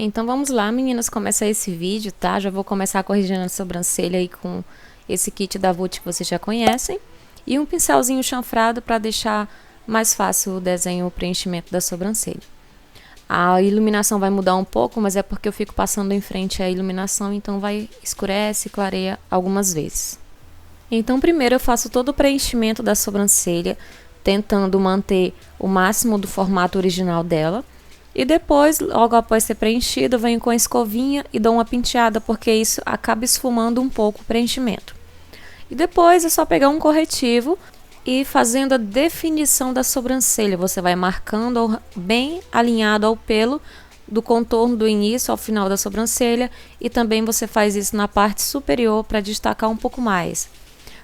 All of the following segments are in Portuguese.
Então vamos lá, meninas, começar esse vídeo, tá? Já vou começar corrigindo a sobrancelha aí com esse kit da Vult que vocês já conhecem. E um pincelzinho chanfrado para deixar mais fácil o desenho, o preenchimento da sobrancelha. A iluminação vai mudar um pouco, mas é porque eu fico passando em frente à iluminação, então vai escurece e clareia algumas vezes. Então primeiro eu faço todo o preenchimento da sobrancelha, tentando manter o máximo do formato original dela. E depois, logo após ser preenchido, eu venho com a escovinha e dou uma penteada, porque isso acaba esfumando um pouco o preenchimento. E depois é só pegar um corretivo e fazendo a definição da sobrancelha. Você vai marcando bem alinhado ao pelo do contorno do início ao final da sobrancelha. E também você faz isso na parte superior para destacar um pouco mais.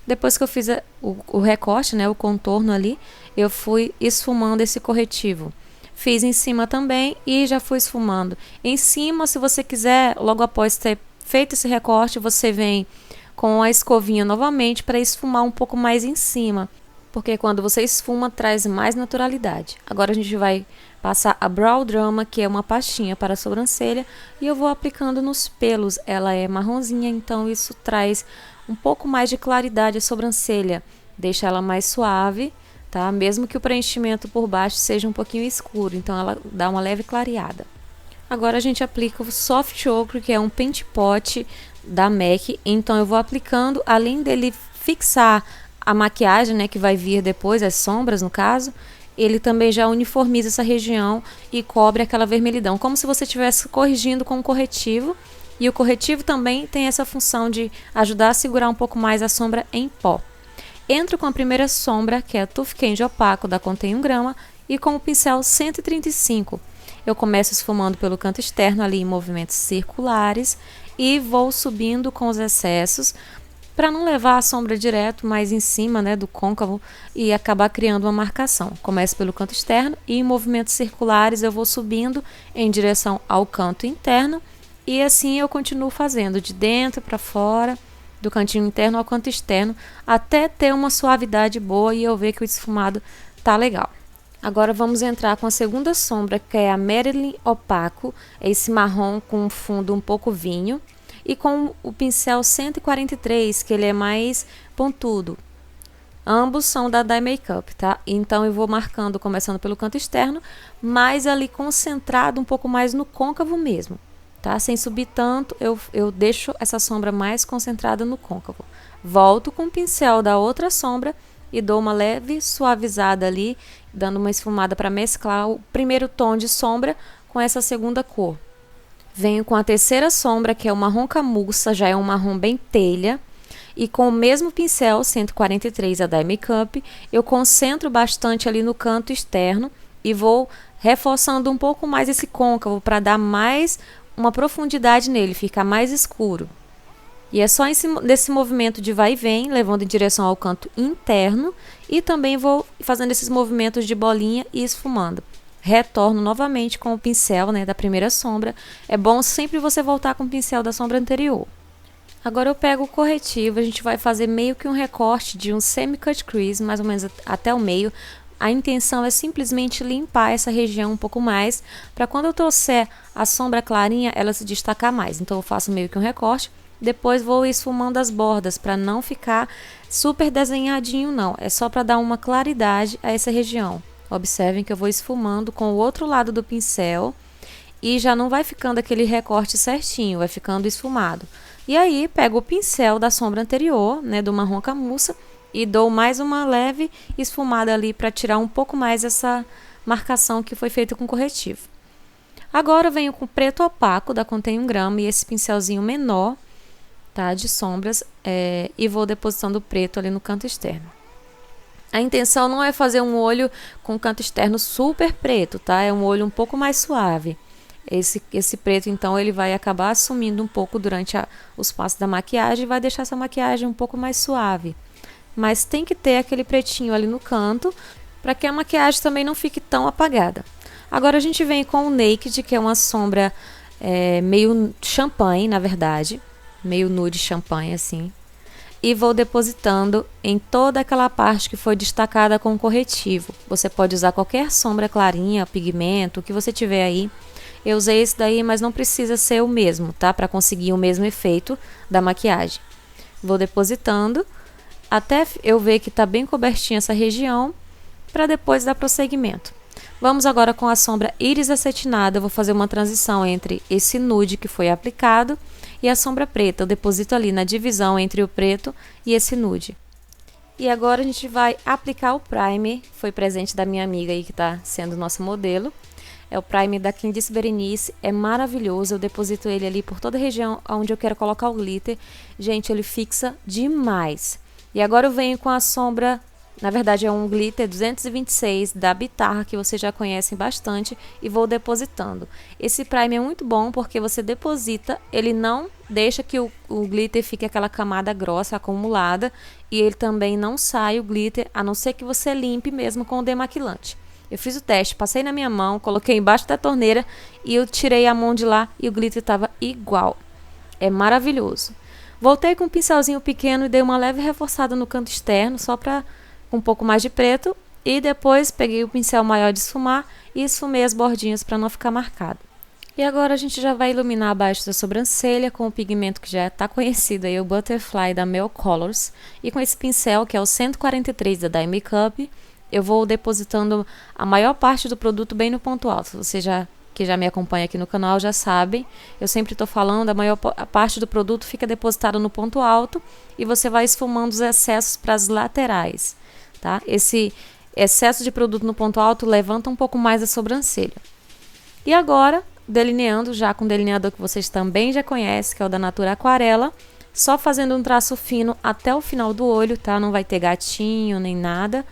Depois que eu fiz o recorte, né, o contorno ali, eu fui esfumando esse corretivo. Fiz em cima também e já fui esfumando. Em cima, se você quiser, logo após ter feito esse recorte, você vem com a escovinha novamente para esfumar um pouco mais em cima. Porque quando você esfuma, traz mais naturalidade. Agora a gente vai passar a Brow Drama, que é uma pastinha para a sobrancelha. E eu vou aplicando nos pelos. Ela é marronzinha, então isso traz um pouco mais de claridade à sobrancelha. Deixa ela mais suave. Tá? Mesmo que o preenchimento por baixo seja um pouquinho escuro, então ela dá uma leve clareada. Agora a gente aplica o Soft Ochre, que é um pente pot da MAC, então eu vou aplicando, além dele fixar a maquiagem, né, que vai vir depois, as sombras no caso, ele também já uniformiza essa região e cobre aquela vermelhidão, como se você estivesse corrigindo com um corretivo, e o corretivo também tem essa função de ajudar a segurar um pouco mais a sombra em pó. Entro com a primeira sombra, que é a Tooth Candy Opaco da Contém 1 grama, e com o pincel 135. Eu começo esfumando pelo canto externo ali em movimentos circulares e vou subindo com os excessos para não levar a sombra direto mais em cima, né, do côncavo e acabar criando uma marcação. Começo pelo canto externo e em movimentos circulares eu vou subindo em direção ao canto interno e assim eu continuo fazendo de dentro para fora, do cantinho interno ao canto externo, até ter uma suavidade boa e eu ver que o esfumado tá legal. Agora vamos entrar com a segunda sombra, que é a Marilyn Opaco, é esse marrom com um fundo um pouco vinho, e com o pincel 143, que ele é mais pontudo. Ambos são da Dye Makeup, tá? Então eu vou marcando, começando pelo canto externo, mas ali concentrado um pouco mais no côncavo mesmo. Tá? Sem subir tanto, eu deixo essa sombra mais concentrada no côncavo. Volto com o pincel da outra sombra e dou uma leve suavizada ali, dando uma esfumada para mesclar o primeiro tom de sombra com essa segunda cor. Venho com a terceira sombra, que é o marrom camurça, já é um marrom bem telha. E com o mesmo pincel, 143 da Dye Makeup, eu concentro bastante ali no canto externo e vou reforçando um pouco mais esse côncavo para dar mais uma profundidade nele, ficar mais escuro. E é só nesse movimento de vai e vem, levando em direção ao canto interno, e também vou fazendo esses movimentos de bolinha e esfumando. Retorno novamente com o pincel, né, da primeira sombra. É bom sempre você voltar com o pincel da sombra anterior. Agora eu pego o corretivo, a gente vai fazer meio que um recorte de um semi-cut crease, mais ou menos até o meio. A intenção é simplesmente limpar essa região um pouco mais, para quando eu trouxer a sombra clarinha, ela se destacar mais. Então eu faço meio que um recorte, depois vou esfumando as bordas, para não ficar super desenhadinho não, é só para dar uma claridade a essa região. Observem que eu vou esfumando com o outro lado do pincel, e já não vai ficando aquele recorte certinho, vai ficando esfumado. E aí pego o pincel da sombra anterior, né, do marrom camurça, e dou mais uma leve esfumada ali para tirar um pouco mais essa marcação que foi feita com corretivo. Agora eu venho com o preto opaco da Contém 1 grama e esse pincelzinho menor, tá, de sombras, e vou depositando o preto ali no canto externo. A intenção não é fazer um olho com o canto externo super preto, tá? É um olho um pouco mais suave. Esse preto, então, ele vai acabar assumindo um pouco durante os passos da maquiagem e vai deixar essa maquiagem um pouco mais suave. Mas tem que ter aquele pretinho ali no canto, para que a maquiagem também não fique tão apagada. Agora a gente vem com o Naked, que é uma sombra meio champanhe, na verdade, meio nude champanhe, assim. E vou depositando em toda aquela parte que foi destacada com corretivo. Você pode usar qualquer sombra clarinha, pigmento, o que você tiver aí. Eu usei esse daí, mas não precisa ser o mesmo, tá? Para conseguir o mesmo efeito da maquiagem. Vou depositando até eu ver que tá bem cobertinha essa região, para depois dar prosseguimento. Vamos agora com a sombra Íris Acetinada. Eu vou fazer uma transição entre esse nude que foi aplicado e a sombra preta. Eu deposito ali na divisão entre o preto e esse nude. E agora a gente vai aplicar o primer. Foi presente da minha amiga aí que está sendo nosso modelo. É o primer da Candice Berenice, é maravilhoso. Eu deposito ele ali por toda a região onde eu quero colocar o glitter. Gente, ele fixa demais. E agora eu venho com a sombra, na verdade é um glitter 226 da Bitarra, que vocês já conhecem bastante, e vou depositando. Esse primer é muito bom porque você deposita, ele não deixa que o glitter fique aquela camada grossa, acumulada, e ele também não sai o glitter, a não ser que você limpe mesmo com o demaquilante. Eu fiz o teste, passei na minha mão, coloquei embaixo da torneira e eu tirei a mão de lá e o glitter estava igual. É maravilhoso. Voltei com um pincelzinho pequeno e dei uma leve reforçada no canto externo, só para um pouco mais de preto. E depois peguei o pincel maior de esfumar e esfumei as bordinhas para não ficar marcado. E agora a gente já vai iluminar abaixo da sobrancelha com o pigmento que já está conhecido aí, o Butterfly da Mel Colors. E com esse pincel, que é o 143 da Dye Makeup, eu vou depositando a maior parte do produto bem no ponto alto. Você que já me acompanha aqui no canal já sabem, eu sempre estou falando, a parte do produto fica depositada no ponto alto e você vai esfumando os excessos para as laterais, tá? Esse excesso de produto no ponto alto levanta um pouco mais a sobrancelha. E agora, delineando já com o delineador que vocês também já conhecem, que é o da Natura Aquarela, só fazendo um traço fino até o final do olho, tá? Não vai ter gatinho nem nada.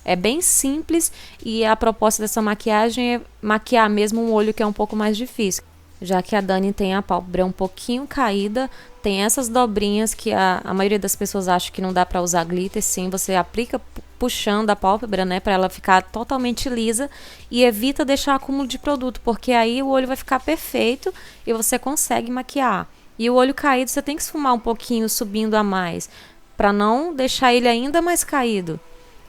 É bem simples e a proposta dessa maquiagem é maquiar mesmo um olho que é um pouco mais difícil. Já que a Dani tem a pálpebra um pouquinho caída, tem essas dobrinhas que a maioria das pessoas acha que não dá para usar glitter. Sim, você aplica puxando a pálpebra, né, para ela ficar totalmente lisa e evita deixar acúmulo de produto, porque aí o olho vai ficar perfeito e você consegue maquiar. E o olho caído você tem que esfumar um pouquinho subindo a mais, para não deixar ele ainda mais caído.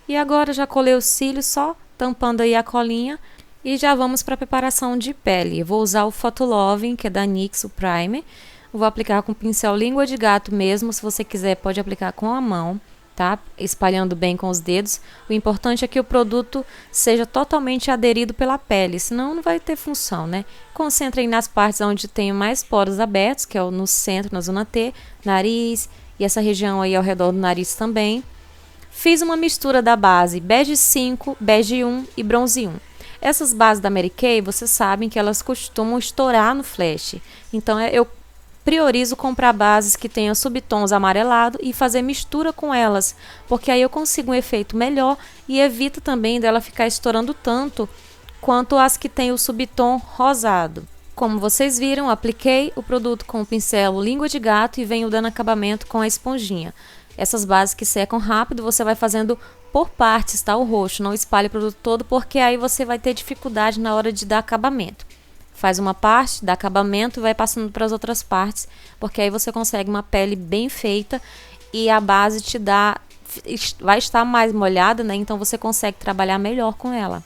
E agora já colei os cílios, só tampando aí a colinha e já vamos para a preparação de pele. Eu vou usar o Photoloving, que é da NYX, o primer. Vou aplicar com o pincel língua de gato mesmo, se você quiser pode aplicar com a mão, tá? Espalhando bem com os dedos. O importante é que o produto seja totalmente aderido pela pele, senão não vai ter função, né? Concentrem nas partes onde tem mais poros abertos, que é no centro, na zona T, nariz e essa região aí ao redor do nariz também. Fiz uma mistura da base Bege 5, Bege 1 e Bronze 1. Essas bases da Mary Kay, vocês sabem que elas costumam estourar no flash. Então eu priorizo comprar bases que tenham subtons amarelado e fazer mistura com elas, porque aí eu consigo um efeito melhor e evito também dela ficar estourando tanto quanto as que têm o subtom rosado. Como vocês viram, apliquei o produto com o pincel língua de gato e venho dando acabamento com a esponjinha. Essas bases que secam rápido, você vai fazendo por partes, tá? O roxo, não espalhe o produto todo, porque aí você vai ter dificuldade na hora de dar acabamento. Faz uma parte, dá acabamento e vai passando para as outras partes, porque aí você consegue uma pele bem feita e a base vai estar mais molhada, né? Então você consegue trabalhar melhor com ela.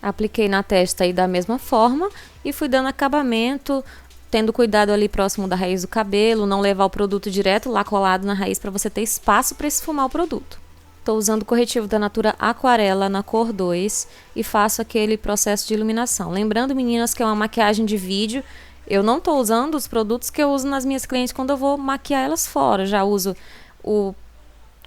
Apliquei na testa aí da mesma forma e fui dando acabamento, tendo cuidado ali próximo da raiz do cabelo, não levar o produto direto lá colado na raiz para você ter espaço para esfumar o produto. Estou usando o corretivo da Natura Aquarela na cor 2 e faço aquele processo de iluminação. Lembrando, meninas, que é uma maquiagem de vídeo, eu não estou usando os produtos que eu uso nas minhas clientes quando eu vou maquiar elas fora. Já uso o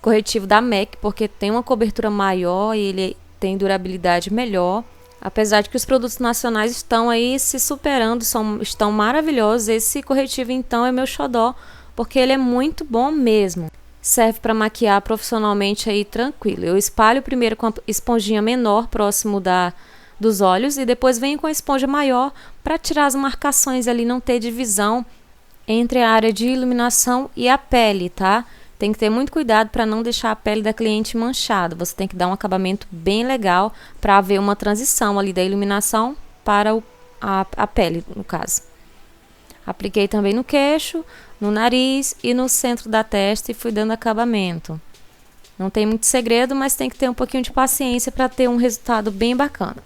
corretivo da MAC porque tem uma cobertura maior e ele tem durabilidade melhor. Apesar de que os produtos nacionais estão aí se superando, estão maravilhosos. Esse corretivo, então, é meu xodó, porque ele é muito bom mesmo. Serve para maquiar profissionalmente aí tranquilo. Eu espalho primeiro com a esponjinha menor, próximo dos olhos, e depois venho com a esponja maior para tirar as marcações ali, não ter divisão entre a área de iluminação e a pele, tá? Tem que ter muito cuidado para não deixar a pele da cliente manchada. Você tem que dar um acabamento bem legal para haver uma transição ali da iluminação para a pele, no caso. Apliquei também no queixo, no nariz e no centro da testa e fui dando acabamento. Não tem muito segredo, mas tem que ter um pouquinho de paciência para ter um resultado bem bacana.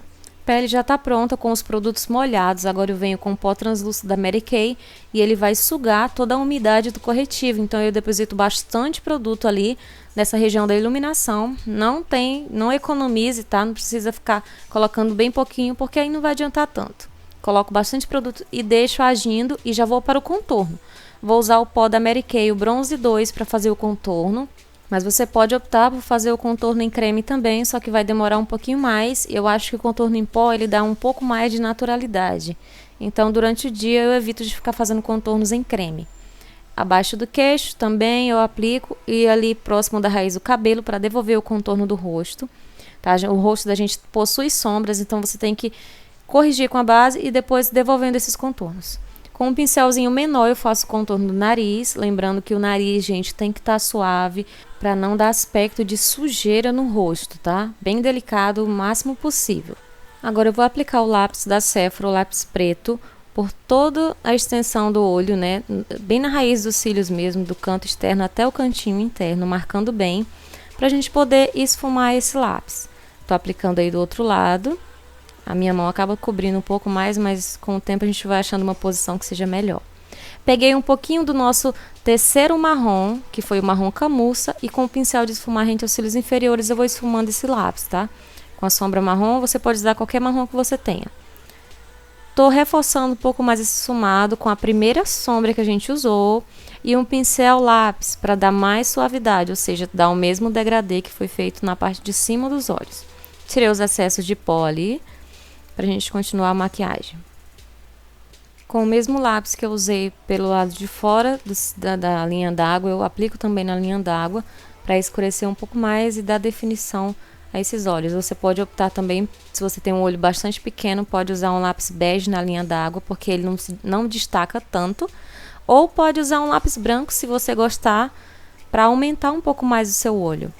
pele já está pronta com os produtos molhados. Agora eu venho com o pó translúcido da Mary Kay e ele vai sugar toda a umidade do corretivo. Então eu deposito bastante produto ali nessa região da iluminação. Não economize, tá? Não precisa ficar colocando bem pouquinho, porque aí não vai adiantar tanto. Coloco bastante produto e deixo agindo e já vou para o contorno. Vou usar o pó da Mary Kay, o Bronze 2, para fazer o contorno. Mas você pode optar por fazer o contorno em creme também, só que vai demorar um pouquinho mais. Eu acho que o contorno em pó ele dá um pouco mais de naturalidade. Então, durante o dia eu evito de ficar fazendo contornos em creme. Abaixo do queixo também eu aplico e ali próximo da raiz do cabelo para devolver o contorno do rosto. Tá? O rosto da gente possui sombras, então você tem que corrigir com a base e depois devolvendo esses contornos. Com um pincelzinho menor eu faço o contorno do nariz, lembrando que o nariz, gente, tem que estar suave para não dar aspecto de sujeira no rosto, tá? Bem delicado o máximo possível. Agora eu vou aplicar o lápis da Sephora, o lápis preto, por toda a extensão do olho, né? Bem na raiz dos cílios mesmo, do canto externo até o cantinho interno, marcando bem, para a gente poder esfumar esse lápis. Tô aplicando aí do outro lado. A minha mão acaba cobrindo um pouco mais, mas com o tempo a gente vai achando uma posição que seja melhor. Peguei um pouquinho do nosso terceiro marrom, que foi o marrom camurça, e com o pincel de esfumar rente aos cílios inferiores eu vou esfumando esse lápis, tá? Com a sombra marrom, você pode usar qualquer marrom que você tenha. Tô reforçando um pouco mais esse esfumado com a primeira sombra que a gente usou e um pincel lápis para dar mais suavidade, ou seja, dar o mesmo degradê que foi feito na parte de cima dos olhos. Tirei os excessos de pó ali, pra gente continuar a maquiagem. Com o mesmo lápis que eu usei pelo lado de fora da linha d'água, eu aplico também na linha d'água para escurecer um pouco mais e dar definição a esses olhos. Você pode optar também, se você tem um olho bastante pequeno, pode usar um lápis bege na linha d'água, porque ele não destaca tanto. Ou pode usar um lápis branco, se você gostar, para aumentar um pouco mais o seu olho.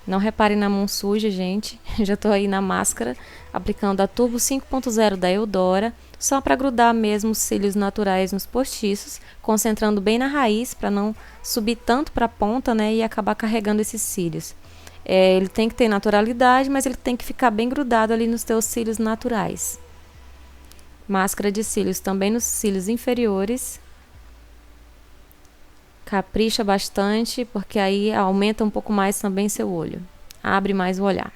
Não reparem na mão suja, gente. Já estou aí na máscara, aplicando a Turbo 5.0 da Eudora, só para grudar mesmo os cílios naturais nos postiços, concentrando bem na raiz, para não subir tanto para a ponta, né, e acabar carregando esses cílios. Ele tem que ter naturalidade, mas ele tem que ficar bem grudado ali nos teus cílios naturais. Máscara de cílios também nos cílios inferiores. Capricha bastante, porque aí aumenta um pouco mais também seu olho. Abre mais o olhar.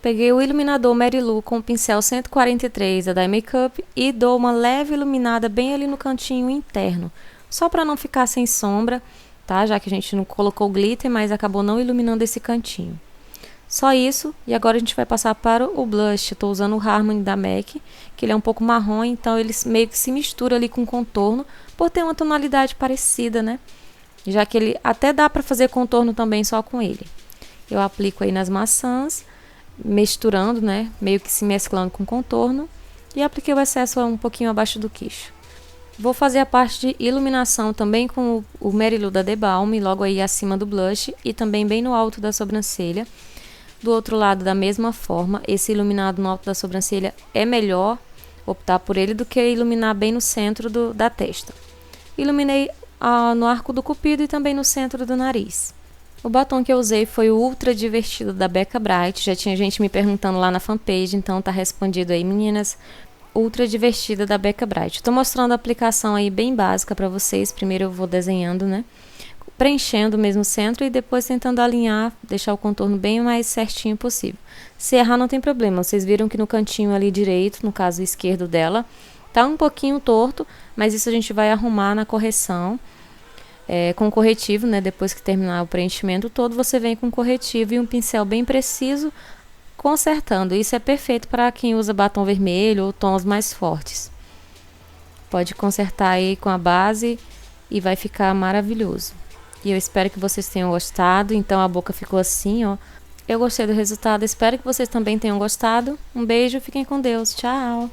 Peguei o iluminador Mary Lou com o pincel 143 da Makeup e dou uma leve iluminada bem ali no cantinho interno. Só para não ficar sem sombra, tá? Já que a gente não colocou glitter, mas acabou não iluminando esse cantinho. Só isso, e agora a gente vai passar para o blush. Estou usando o Harmony da MAC, que ele é um pouco marrom, então ele meio que se mistura ali com o contorno, por ter uma tonalidade parecida, né? Já que ele até dá para fazer contorno também só com ele. Eu aplico aí nas maçãs, misturando, né, meio que se mesclando com o contorno, e apliquei o excesso um pouquinho abaixo do queixo. Vou fazer a parte de iluminação também com o Mary Lou da The Balm, logo aí acima do blush e também bem no alto da sobrancelha. Do outro lado, da mesma forma, esse iluminado no alto da sobrancelha é melhor optar por ele do que iluminar bem no centro da testa. Iluminei no arco do cupido e também no centro do nariz. O batom que eu usei foi o Ultra Divertido da Becca Bright. Já tinha gente me perguntando lá na fanpage, então tá respondido aí, meninas. Ultra Divertida da Becca Bright. Tô mostrando a aplicação aí bem básica para vocês. Primeiro eu vou desenhando, né? Preenchendo mesmo o centro e depois tentando alinhar, deixar o contorno bem mais certinho possível. Se errar não tem problema. Vocês viram que no cantinho ali direito, no caso esquerdo dela, tá um pouquinho torto, mas isso a gente vai arrumar na correção. Com corretivo, né? Depois que terminar o preenchimento todo, você vem com corretivo e um pincel bem preciso, consertando. Isso é perfeito para quem usa batom vermelho ou tons mais fortes. Pode consertar aí com a base e vai ficar maravilhoso. E eu espero que vocês tenham gostado. Então a boca ficou assim, ó. Eu gostei do resultado, espero que vocês também tenham gostado. Um beijo, fiquem com Deus, tchau!